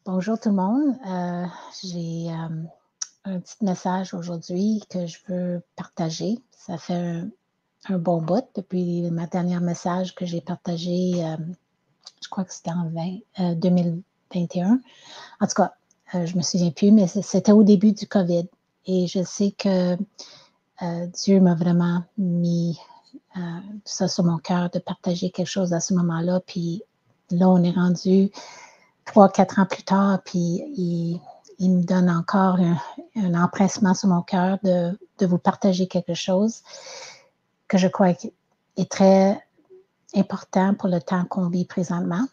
Bonjour tout le monde. J'ai un petit message aujourd'hui que je veux partager. Ça fait un bon bout depuis ma dernière message que j'ai partagé, je crois que c'était en 2021. En tout cas, je me souviens plus, mais c'était au début du COVID. Et je sais que Dieu m'a vraiment mis ça sur mon cœur de partager quelque chose à ce moment-là. Puis là, on est rendu 3-4 ans plus tard, puis il me donne encore un empressement sur mon cœur de vous partager quelque chose que je crois est très important pour le temps qu'on vit présentement.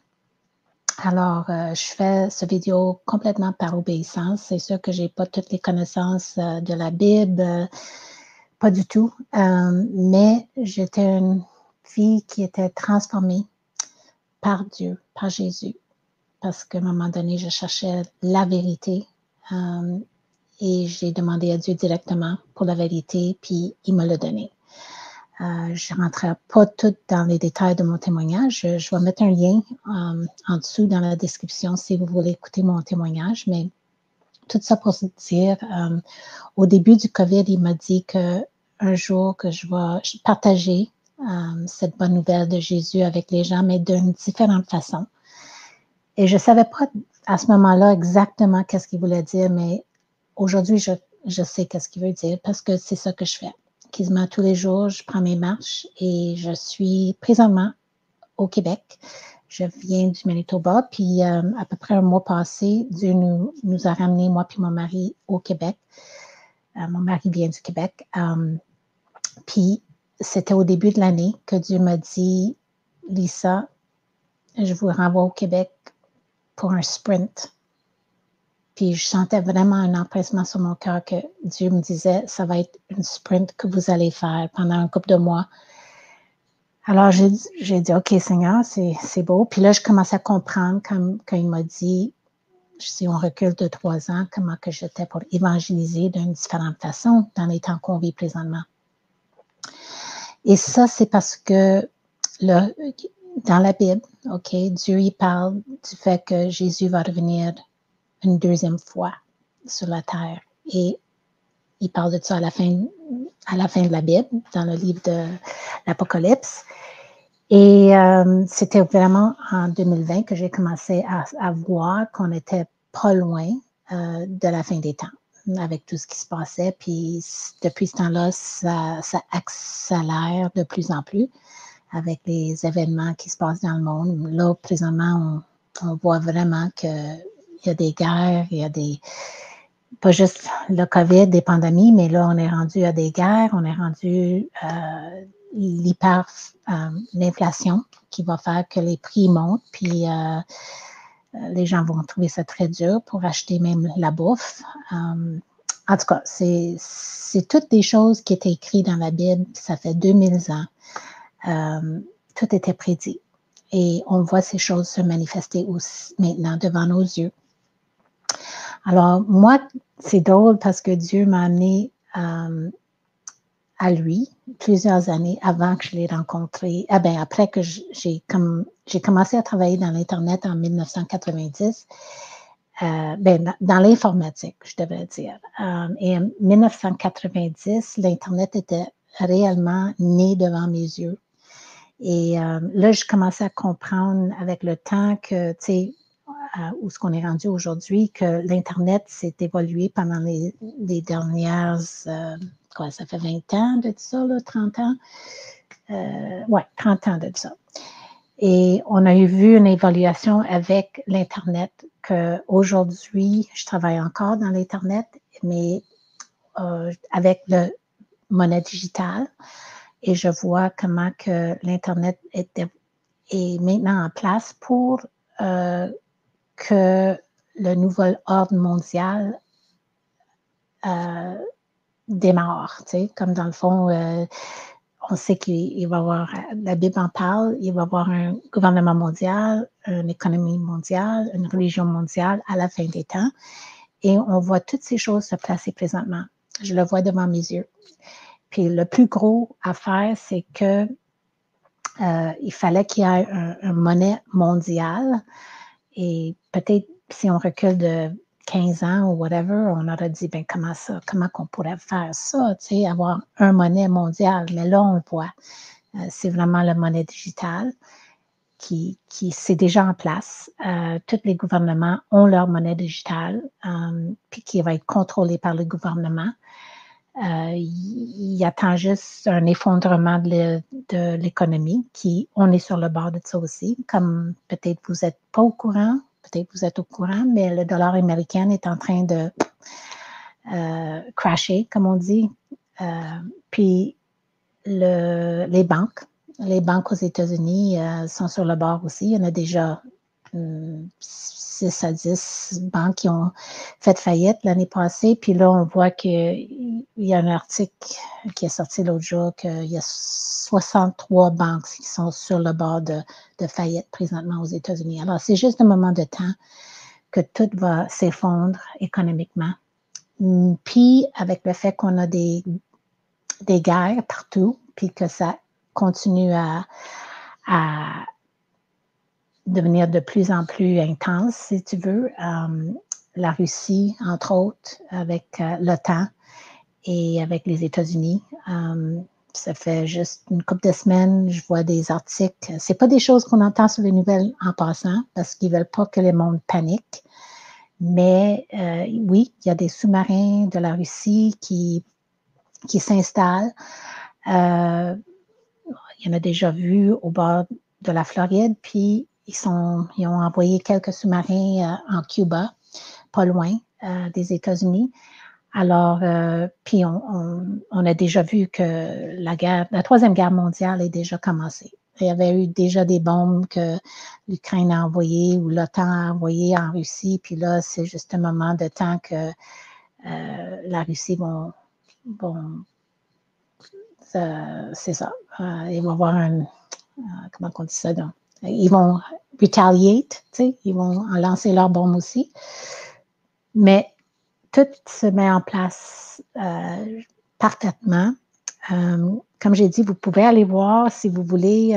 Alors, je fais ce vidéo complètement par obéissance. C'est sûr que je n'ai pas toutes les connaissances de la Bible, pas du tout, mais j'étais une fille qui était transformée par Dieu, par Jésus. Parce qu'à un moment donné, je cherchais la vérité et j'ai demandé à Dieu directement pour la vérité, puis il me l'a donné. Je ne rentrerai pas tout dans les détails de mon témoignage. Je vais mettre un lien en dessous dans la description si vous voulez écouter mon témoignage, mais tout ça pour se dire, au début du COVID, il m'a dit qu'un jour que je vais partager cette bonne nouvelle de Jésus avec les gens, mais d'une différente façon. Et je ne savais pas à ce moment-là exactement qu'est-ce qu'il voulait dire, mais aujourd'hui, je sais qu'est-ce qu'il veut dire parce que c'est ça que je fais. Quasiment tous les jours, je prends mes marches et je suis présentement au Québec. Je viens du Manitoba, puis à peu près un mois passé, Dieu nous a ramenés, moi puis mon mari, au Québec. Mon mari vient du Québec. Puis c'était au début de l'année que Dieu m'a dit, Lisa, je vous renvoie au Québec pour un sprint. Puis je sentais vraiment un empressement sur mon cœur que Dieu me disait, ça va être une sprint que vous allez faire pendant un couple de mois. Alors j'ai dit, OK Seigneur, c'est beau. Puis là, je commençais à comprendre quand il m'a dit, si on recule de 3 ans, comment que j'étais pour évangéliser d'une différente façon dans les temps qu'on vit présentement. Et ça, c'est parce que là, dans la Bible, OK, Dieu, il parle du fait que Jésus va revenir une deuxième fois sur la terre. Et il parle de ça à la fin de la Bible, dans le livre de l'Apocalypse. Et c'était vraiment en 2020 que j'ai commencé à voir qu'on n'était pas loin de la fin des temps, avec tout ce qui se passait. Puis depuis ce temps-là, ça accélère de plus en plus avec les événements qui se passent dans le monde. Là, présentement, on voit vraiment qu'il y a des guerres, il y a pas juste le COVID, des pandémies, mais là, on est rendu à des guerres, on est rendu l'inflation qui va faire que les prix montent, puis les gens vont trouver ça très dur pour acheter même la bouffe. En tout cas, c'est toutes des choses qui étaient écrites dans la Bible, ça fait 2000 ans. Tout était prédit. Et on voit ces choses se manifester aussi maintenant devant nos yeux. Alors, moi, c'est drôle parce que Dieu m'a amené à lui plusieurs années avant que je l'ai rencontré. Après que j'ai commencé à travailler dans l'Internet en 1990, dans l'informatique, je devrais dire. Et en 1990, l'Internet était réellement né devant mes yeux. Et là, je commençais à comprendre avec le temps que, tu sais, où ce qu'on est rendu aujourd'hui, que l'Internet s'est évolué pendant les dernières, ça fait 20 ans de ça, là, 30 ans? 30 ans de ça. Et on a vu une évaluation avec l'Internet qu'aujourd'hui, je travaille encore dans l'Internet, mais avec le monnaie digitale. Et je vois comment que l'Internet est maintenant en place pour que le nouvel ordre mondial démarre. Tu sais, comme dans le fond, on sait qu'il va y avoir, la Bible en parle, il va y avoir un gouvernement mondial, une économie mondiale, une religion mondiale à la fin des temps. Et on voit toutes ces choses se placer présentement. Je le vois devant mes yeux. Puis le plus gros à faire, c'est que il fallait qu'il y ait une monnaie mondiale et peut-être si on recule de 15 ans ou whatever, on aurait dit, ben comment ça, comment qu'on pourrait faire ça, tu sais, avoir un monnaie mondiale. Mais là, on le voit. C'est vraiment la monnaie digitale qui c'est déjà en place. Tous les gouvernements ont leur monnaie digitale, puis qui va être contrôlée par le gouvernement. Il attend juste un effondrement de l'économie, on est sur le bord de ça aussi. Comme peut-être vous n'êtes pas au courant, peut-être vous êtes au courant, mais le dollar américain est en train de crasher, comme on dit. Puis les banques aux États-Unis sont sur le bord aussi. Il y en a déjà 6 à 10 banques qui ont fait faillite l'année passée. Puis là, on voit qu'il y a un article qui est sorti l'autre jour qu'il y a 63 banques qui sont sur le bord de faillite présentement aux États-Unis. Alors, c'est juste un moment de temps que tout va s'effondrer économiquement. Puis, avec le fait qu'on a des guerres partout, puis que ça continue à devenir de plus en plus intense, si tu veux. La Russie, entre autres, avec l'OTAN et avec les États-Unis. Ça fait juste une couple de semaines, je vois des articles. C'est pas des choses qu'on entend sur les nouvelles en passant, parce qu'ils veulent pas que le monde panique. Mais oui, il y a des sous-marins de la Russie qui s'installent. Il y en a déjà vu au bord de la Floride, puis ils ont envoyé quelques sous-marins en Cuba, pas loin des États-Unis. Alors, puis on a déjà vu que la Troisième Guerre mondiale est déjà commencée. Il y avait eu déjà des bombes que l'Ukraine a envoyées ou l'OTAN a envoyées en Russie, puis là, c'est juste un moment de temps que la Russie vont c'est ça. Ils vont avoir comment on dit ça? Donc, ils vont retaliate, tu sais, ils vont en lancer leur bombe aussi. Mais tout se met en place parfaitement. Comme j'ai dit, vous pouvez aller voir si vous voulez,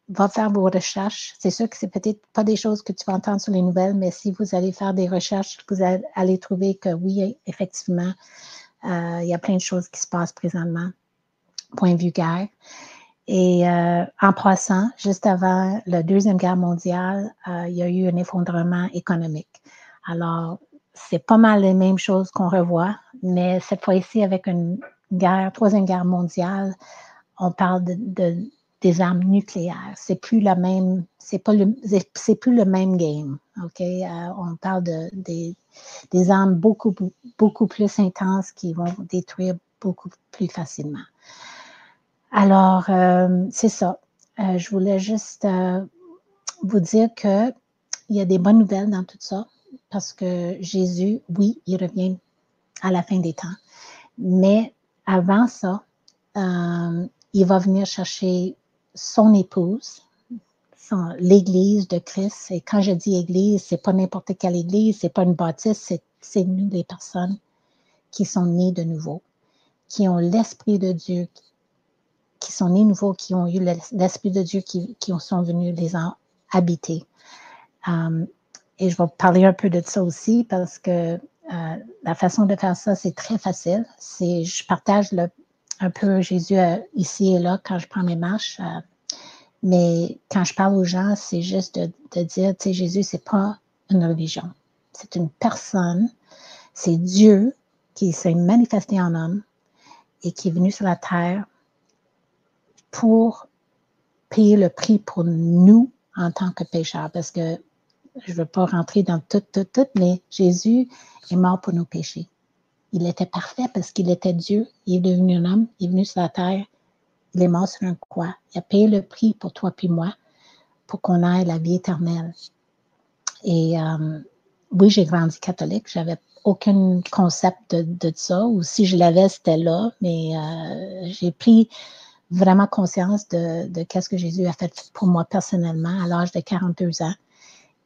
va faire vos recherches. C'est sûr que c'est peut-être pas des choses que tu vas entendre sur les nouvelles, mais si vous allez faire des recherches, vous allez trouver que oui, effectivement, il y a plein de choses qui se passent présentement, point de vue guerre. Et en passant, juste avant la Deuxième Guerre mondiale, il y a eu un effondrement économique. Alors, c'est pas mal les mêmes choses qu'on revoit, mais cette fois-ci, avec une Troisième Guerre mondiale, on parle des armes nucléaires. C'est plus la même, c'est plus le même game. Ok, on parle des armes beaucoup plus intenses qui vont détruire beaucoup plus facilement. Alors, c'est ça. Je voulais juste vous dire qu'il y a des bonnes nouvelles dans tout ça, parce que Jésus, oui, il revient à la fin des temps, mais avant ça, il va venir chercher son épouse, l'Église de Christ. Et quand je dis Église, c'est pas n'importe quelle Église, c'est pas une bâtisse, c'est nous les personnes qui sont nées de nouveau, qui ont l'Esprit de Dieu, qui sont nés nouveaux, qui ont eu l'Esprit de Dieu, qui sont venus les habiter. Et je vais parler un peu de ça aussi, parce que la façon de faire ça, c'est très facile. Je partage un peu Jésus ici et là quand je prends mes marches. Mais quand je parle aux gens, c'est juste de dire, tu sais, Jésus, c'est pas une religion. C'est une personne. C'est Dieu qui s'est manifesté en homme et qui est venu sur la terre pour payer le prix pour nous en tant que pécheurs. Parce que je ne veux pas rentrer dans tout, mais Jésus est mort pour nos péchés. Il était parfait parce qu'il était Dieu. Il est devenu un homme. Il est venu sur la terre. Il est mort sur une croix. Il a payé le prix pour toi puis moi, pour qu'on ait la vie éternelle. Et oui, j'ai grandi catholique. J'avais aucun concept de ça. Ou si je l'avais, c'était là. Mais j'ai pris vraiment conscience de qu'est-ce que Jésus a fait pour moi personnellement à l'âge de 42 ans.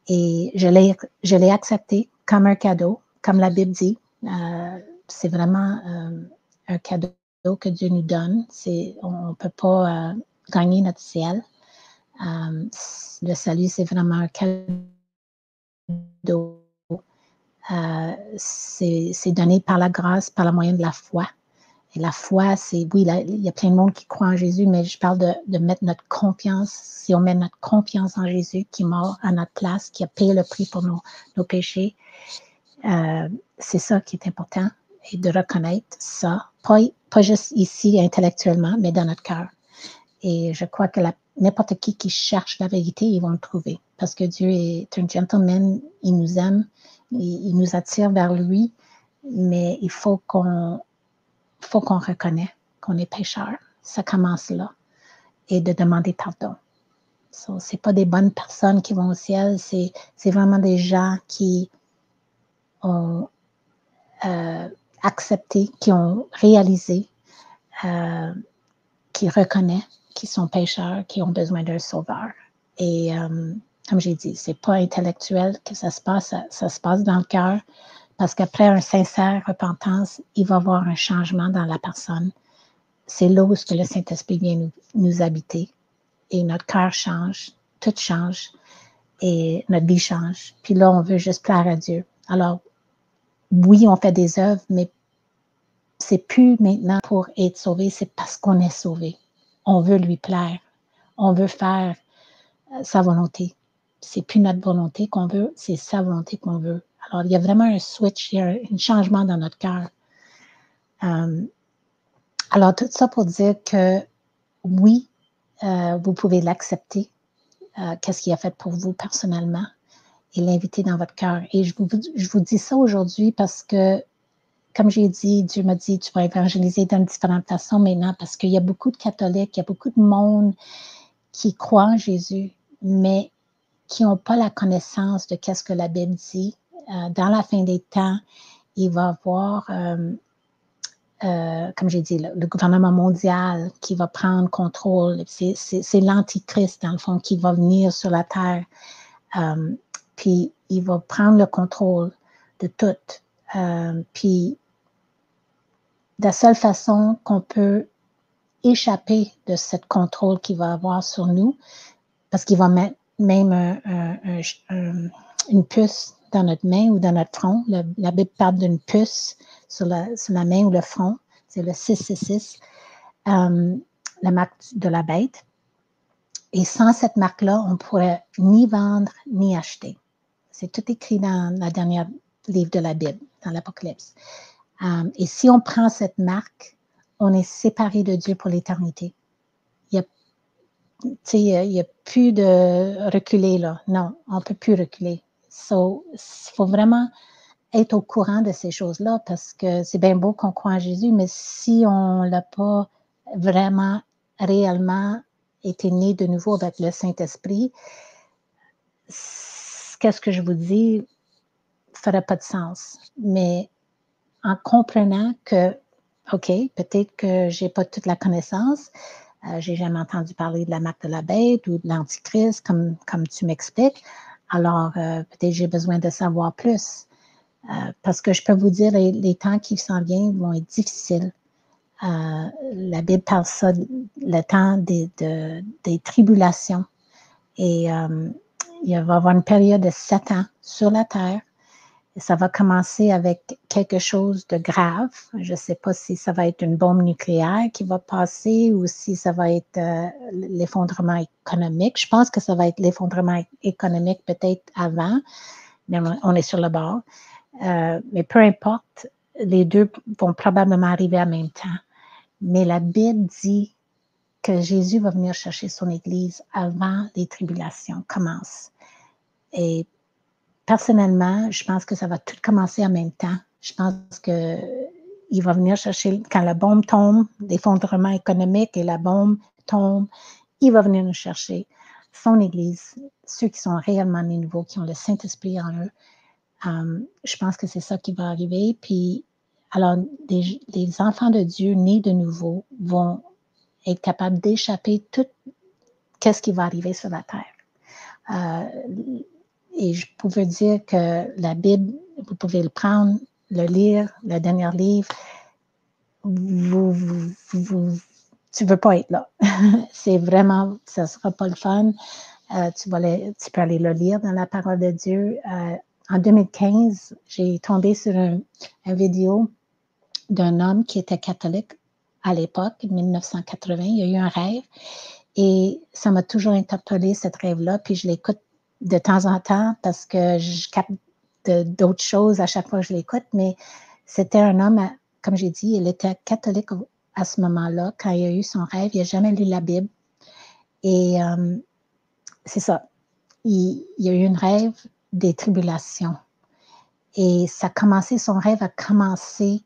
Et je l'ai accepté comme un cadeau, comme la Bible dit. C'est vraiment un cadeau que Dieu nous donne. On ne peut pas gagner notre ciel. Le salut, c'est vraiment un cadeau c'est donné par la grâce, par le moyen de la foi. Et la foi, c'est, oui, il y a plein de monde qui croit en Jésus, mais je parle de mettre notre confiance. Si on met notre confiance en Jésus, qui est mort à notre place, qui a payé le prix pour nos péchés, c'est ça qui est important, et de reconnaître ça, pas juste ici intellectuellement, mais dans notre cœur. Et je crois que n'importe qui cherche la vérité, ils vont le trouver. Parce que Dieu est un gentleman, il nous aime, il nous attire vers lui, mais il faut qu'on reconnaisse qu'on est pécheur. Ça commence là. Et de demander pardon. Ce n'est pas des bonnes personnes qui vont au ciel, c'est vraiment des gens qui ont accepté, qui ont réalisé, qui reconnaissent qu'ils sont pécheurs, qui ont besoin d'un sauveur. Et comme j'ai dit, ce n'est pas intellectuel que ça se passe, ça se passe dans le cœur, parce qu'après une sincère repentance, il va y avoir un changement dans la personne. C'est là où le Saint-Esprit vient nous habiter. Et notre cœur change, tout change, et notre vie change. Puis là, on veut juste plaire à Dieu. Alors, oui, on fait des œuvres, mais c'est plus maintenant pour être sauvé, c'est parce qu'on est sauvé. On veut lui plaire. On veut faire sa volonté. C'est plus notre volonté qu'on veut, c'est sa volonté qu'on veut. Alors, il y a vraiment un switch, il y a un changement dans notre cœur. Alors, tout ça pour dire que oui, vous pouvez l'accepter, qu'est-ce qu'il a fait pour vous personnellement, et l'inviter dans votre cœur. Et je vous dis ça aujourd'hui parce que, comme j'ai dit, Dieu m'a dit, tu vas évangéliser d'une différente façon maintenant, parce qu'il y a beaucoup de catholiques, il y a beaucoup de monde qui croient en Jésus, mais qui n'ont pas la connaissance de qu'est-ce que la Bible dit. Dans la fin des temps, il va y avoir, comme j'ai dit, le gouvernement mondial qui va prendre contrôle. C'est l'Antichrist, dans le fond, qui va venir sur la terre. Puis, il va prendre le contrôle de tout. Puis, la seule façon qu'on peut échapper de ce contrôle qu'il va avoir sur nous, parce qu'il va mettre même une puce dans notre main ou dans notre front. La Bible parle d'une puce sur la main ou le front. C'est le 666, la marque de la bête. Et sans cette marque-là, on ne pourrait ni vendre ni acheter. C'est tout écrit dans le dernier livre de la Bible, dans l'Apocalypse. Et si on prend cette marque, on est séparé de Dieu pour l'éternité. Il n'y a plus de reculer là. Non, on ne peut plus reculer. Il faut vraiment être au courant de ces choses-là, parce que c'est bien beau qu'on croit en Jésus, mais si on ne l'a pas vraiment, réellement été né de nouveau avec le Saint-Esprit, qu'est-ce que je vous dis ne ferait pas de sens. Mais en comprenant que, OK, peut-être que je n'ai pas toute la connaissance, je n'ai jamais entendu parler de la marque de la bête ou de l'Antichrist, comme tu m'expliques. Alors, peut-être j'ai besoin de savoir plus. Parce que je peux vous dire, les temps qui s'en viennent vont être difficiles. La Bible parle ça, le temps des tribulations. Et il va y avoir une période de 7 ans sur la terre. Et ça va commencer avec quelque chose de grave. Je ne sais pas si ça va être une bombe nucléaire qui va passer ou si ça va être l'effondrement économique. Je pense que ça va être l'effondrement économique peut-être avant, mais on est sur le bord. Mais peu importe, les deux vont probablement arriver en même temps. Mais la Bible dit que Jésus va venir chercher son Église avant les tribulations commencent. Et personnellement, je pense que ça va tout commencer en même temps. Je pense qu'il va venir chercher, quand la bombe tombe, l'effondrement économique et la bombe tombe, il va venir nous chercher son Église, ceux qui sont réellement nés nouveaux, qui ont le Saint-Esprit en eux. Je pense que c'est ça qui va arriver. Puis, alors, les enfants de Dieu nés de nouveau vont être capables d'échapper tout ce qui va arriver sur la terre. Et je pouvais dire que la Bible, vous pouvez le prendre, le lire, le dernier livre. Tu ne veux pas être là. C'est vraiment, ça ne sera pas le fun. Tu peux aller le lire dans la parole de Dieu. en 2015, j'ai tombé sur une vidéo d'un homme qui était catholique à l'époque, 1980. Il y a eu un rêve et ça m'a toujours interpellé, cette rêve-là. Puis je l'écoute de temps en temps parce que je capte d'autres choses à chaque fois que je l'écoute. Mais c'était un homme, comme j'ai dit, il était catholique à ce moment-là. Quand il a eu son rêve, il n'a jamais lu la Bible. Et c'est ça. Il a eu un rêve des tribulations. Et ça a commencé, son rêve a commencé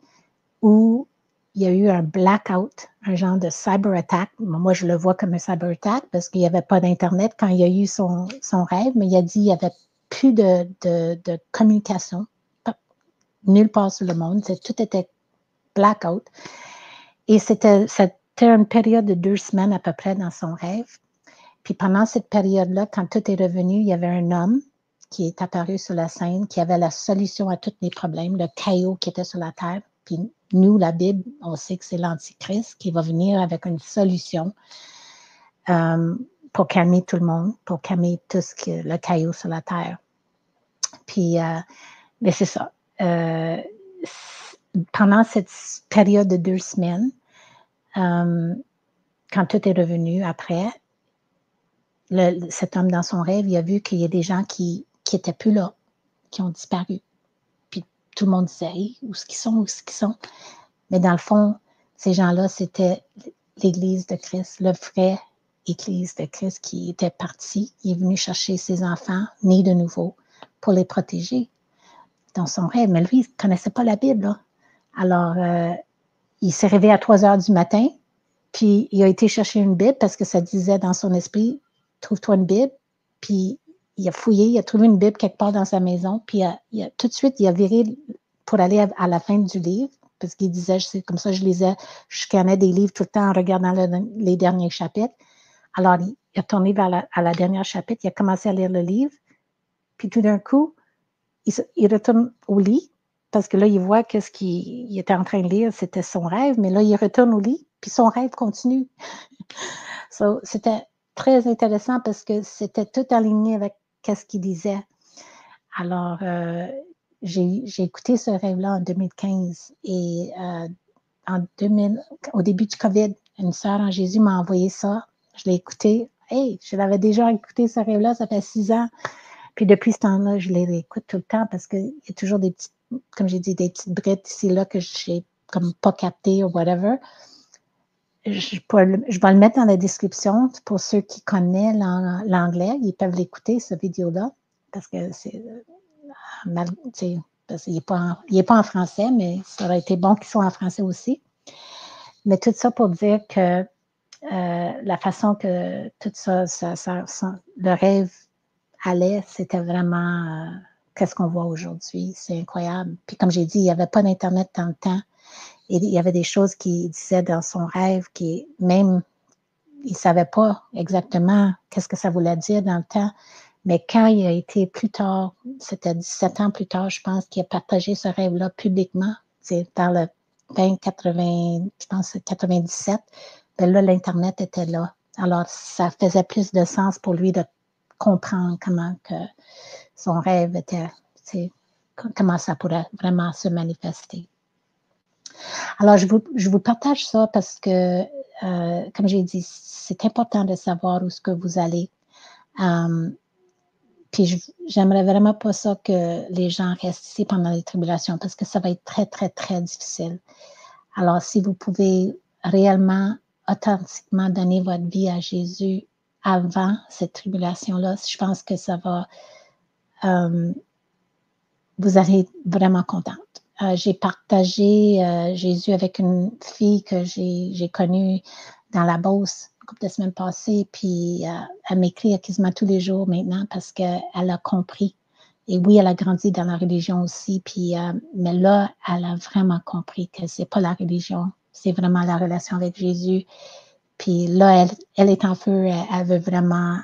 où il y a eu un blackout, un genre de cyber attack. Moi, je le vois comme un cyber attack parce qu'il n'y avait pas d'Internet quand il a eu son rêve, mais il a dit qu'il n'y avait plus de communication, nulle part sur le monde. Tout était blackout. Et c'était une période de 2 semaines à peu près dans son rêve. Puis pendant cette période-là, quand tout est revenu, il y avait un homme qui est apparu sur la scène, qui avait la solution à tous les problèmes, le chaos qui était sur la terre. Puis nous, la Bible, on sait que c'est l'Antichrist qui va venir avec une solution pour calmer tout le monde, pour calmer tout le chaos sur la terre. Puis, mais c'est ça. Pendant cette période de 2 semaines, quand tout est revenu après, cet homme dans son rêve, il a vu qu'il y a des gens qui n'étaient plus là, qui ont disparu. Puis tout le monde disait, hey, où est-ce qu'ils sont, où est-ce qu'ils sont? Mais dans le fond, ces gens-là, c'était l'Église de Christ, le vrai Église de Christ qui était parti. Il est venu chercher ses enfants, nés de nouveau, pour les protéger dans son rêve. Mais lui, il ne connaissait pas la Bible. Là. Alors, il s'est réveillé à 3 heures du matin, puis il a été chercher une Bible parce que ça disait dans son esprit, trouve-toi une Bible. Puis il a fouillé, il a trouvé une Bible quelque part dans sa maison, puis tout de suite, il a viré pour aller à la fin du livre, parce qu'il disait, c'est comme ça, je scannais des livres tout le temps en regardant les derniers chapitres. Alors, il est retourné à la dernière chapitre, il a commencé à lire le livre, puis tout d'un coup, il retourne au lit, parce que là, il voit que ce qu'il était en train de lire, c'était son rêve, mais là, il retourne au lit, puis son rêve continue. So, c'était très intéressant parce que c'était tout aligné avec ce qu'il disait. Alors, j'ai écouté ce rêve-là en 2015 et au début du COVID, une sœur en Jésus m'a envoyé ça. Je l'ai écouté. Hey, je l'avais déjà écouté ce rêve-là, ça fait 6 ans. Puis depuis ce temps-là, je les réécoute tout le temps parce qu'il y a toujours des petites, comme j'ai dit, des petites brides ici là que j'ai comme pas captées ou whatever. Je vais le mettre dans la description pour ceux qui connaissent l'anglais. Ils peuvent l'écouter, cette vidéo-là, parce que parce qu'il n'est pas en français, mais ça aurait été bon qu'il soit en français aussi. Mais tout ça pour dire que la façon que tout ça le rêve allait, c'était vraiment qu'est-ce qu'on voit aujourd'hui. C'est incroyable. Puis comme j'ai dit, il n'y avait pas d'Internet dans le temps. Et il y avait des choses qu'il disait dans son rêve qui, même, il ne savait pas exactement qu'est-ce que ça voulait dire dans le temps. Mais quand il a été plus tard, c'était 17 ans plus tard, je pense, qu'il a partagé ce rêve-là publiquement. C'est dans le 2080, je pense, 97. Ben là, l'Internet était là. Alors, ça faisait plus de sens pour lui de comprendre comment que son rêve était, comment ça pourrait vraiment se manifester. Alors, je vous partage ça parce que, comme j'ai dit, c'est important de savoir où est-ce que vous allez. Puis, j'aimerais vraiment pas ça que les gens restent ici pendant les tribulations parce que ça va être très, très, très difficile. Alors, si vous pouvez réellement, authentiquement donner votre vie à Jésus avant cette tribulation-là, je pense que ça va, vous allez être vraiment contente. J'ai partagé Jésus avec une fille que j'ai connue dans la Beauce une couple de semaines passées, puis elle m'écrit quasiment tous les jours maintenant parce qu'elle a compris. Et oui, elle a grandi dans la religion aussi, puis, mais là, elle a vraiment compris que c'est pas la religion, c'est vraiment la relation avec Jésus. Puis là, elle est en feu, elle veut vraiment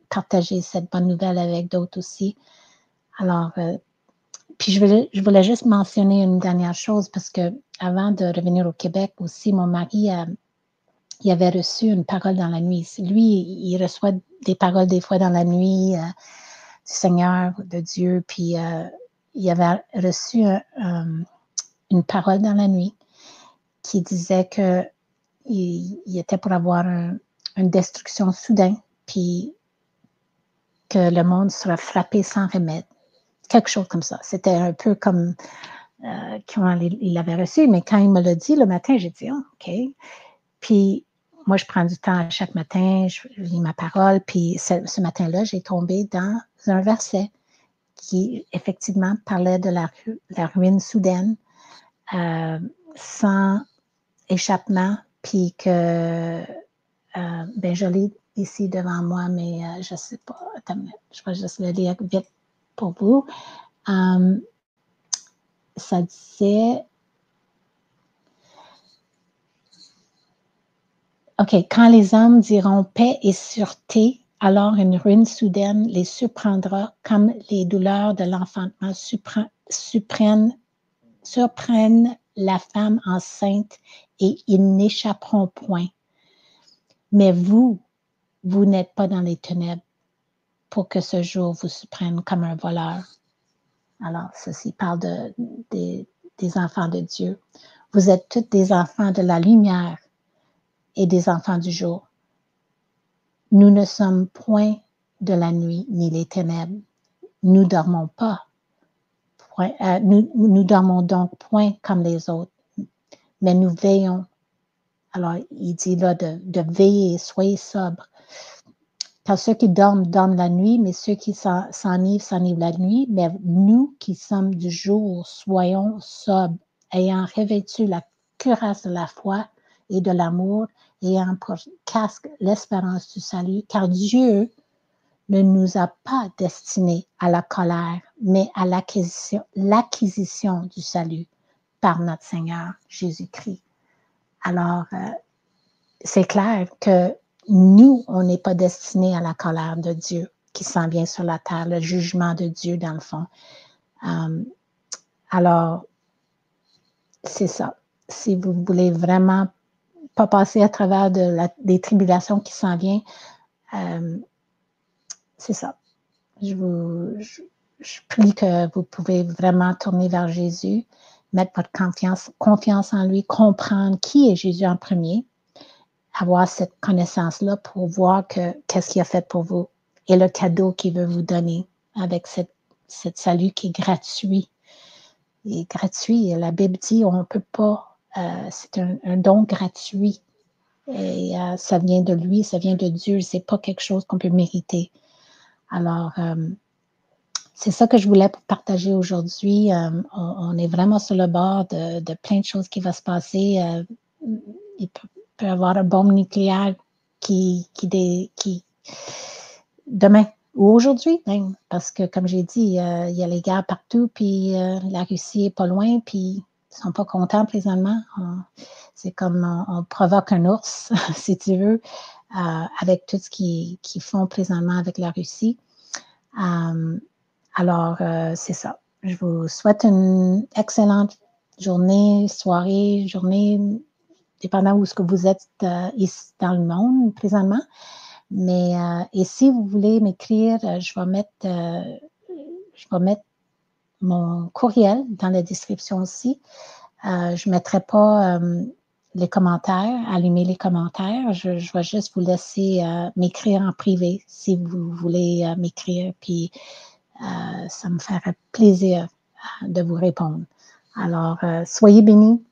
partager cette bonne nouvelle avec d'autres aussi. Alors, puis je voulais juste mentionner une dernière chose parce que avant de revenir au Québec aussi, mon mari, il avait reçu une parole dans la nuit. Lui, il reçoit des paroles des fois dans la nuit. Seigneur, de Dieu, puis il avait reçu une parole dans la nuit qui disait qu'il était pour avoir une destruction soudaine, puis que le monde sera frappé sans remède. Quelque chose comme ça. C'était un peu comme quand il l'avait reçu, mais quand il me l'a dit le matin, j'ai dit, oh, OK. Puis moi, je prends du temps chaque matin, je lis ma parole, puis ce matin-là, j'ai tombé dans un verset qui, effectivement, parlait de la ruine soudaine, sans échappement, puis que, ben, je l'ai ici devant moi, mais je ne sais pas, attends, je vais juste le lire vite pour vous. Ça disait, OK, quand les hommes diront paix et sûreté, alors une ruine soudaine les surprendra comme les douleurs de l'enfantement surprennent la femme enceinte et ils n'échapperont point. Mais vous n'êtes pas dans les ténèbres pour que ce jour vous surprenne comme un voleur. Alors, ceci parle des enfants de Dieu. Vous êtes tous des enfants de la lumière et des enfants du jour. Nous ne sommes point de la nuit ni les ténèbres. Nous dormons pas. Nous dormons donc point comme les autres, mais nous veillons. Alors, il dit là de veiller, soyez sobres. Car ceux qui dorment, dorment la nuit, mais ceux qui s'enivrent la nuit. Mais nous qui sommes du jour, soyons sobres, ayant revêtu la cuirasse de la foi et de l'amour, ayant pour casque l'espérance du salut, car Dieu ne nous a pas destinés à la colère, mais à l'acquisition du salut par notre Seigneur Jésus-Christ. Alors, c'est clair que nous, on n'est pas destinés à la colère de Dieu qui s'en vient sur la terre, le jugement de Dieu dans le fond. Alors, c'est ça. Si vous voulez vraiment pas passer à travers des tribulations qui s'en viennent, c'est ça. Je prie que vous pouvez vraiment tourner vers Jésus, mettre votre confiance en lui, comprendre qui est Jésus en premier, avoir cette connaissance-là pour voir qu'est-ce qu'il a fait pour vous et le cadeau qu'il veut vous donner avec cette salut qui est gratuit. Et gratuit, la Bible dit on ne peut pas, c'est un don gratuit. Et ça vient de lui, ça vient de Dieu, c'est pas quelque chose qu'on peut mériter. Alors, c'est ça que je voulais partager aujourd'hui. On est vraiment sur le bord de plein de choses qui vont se passer. Il peut y avoir une bombe nucléaire qui demain ou aujourd'hui même, parce que comme j'ai dit, il y a les guerres partout, puis la Russie est pas loin, puis ils sont pas contents présentement. C'est comme on provoque un ours, si tu veux, avec tout ce qu'ils font présentement avec la Russie. Alors, c'est ça. Je vous souhaite une excellente journée, soirée, dépendant où ce que vous êtes ici dans le monde présentement. Mais et si vous voulez m'écrire, je vais mettre mon courriel dans la description aussi. Je ne mettrai pas les commentaires, allumer les commentaires. Je vais juste vous laisser m'écrire en privé si vous voulez m'écrire. Puis ça me ferait plaisir de vous répondre. Alors, soyez bénis.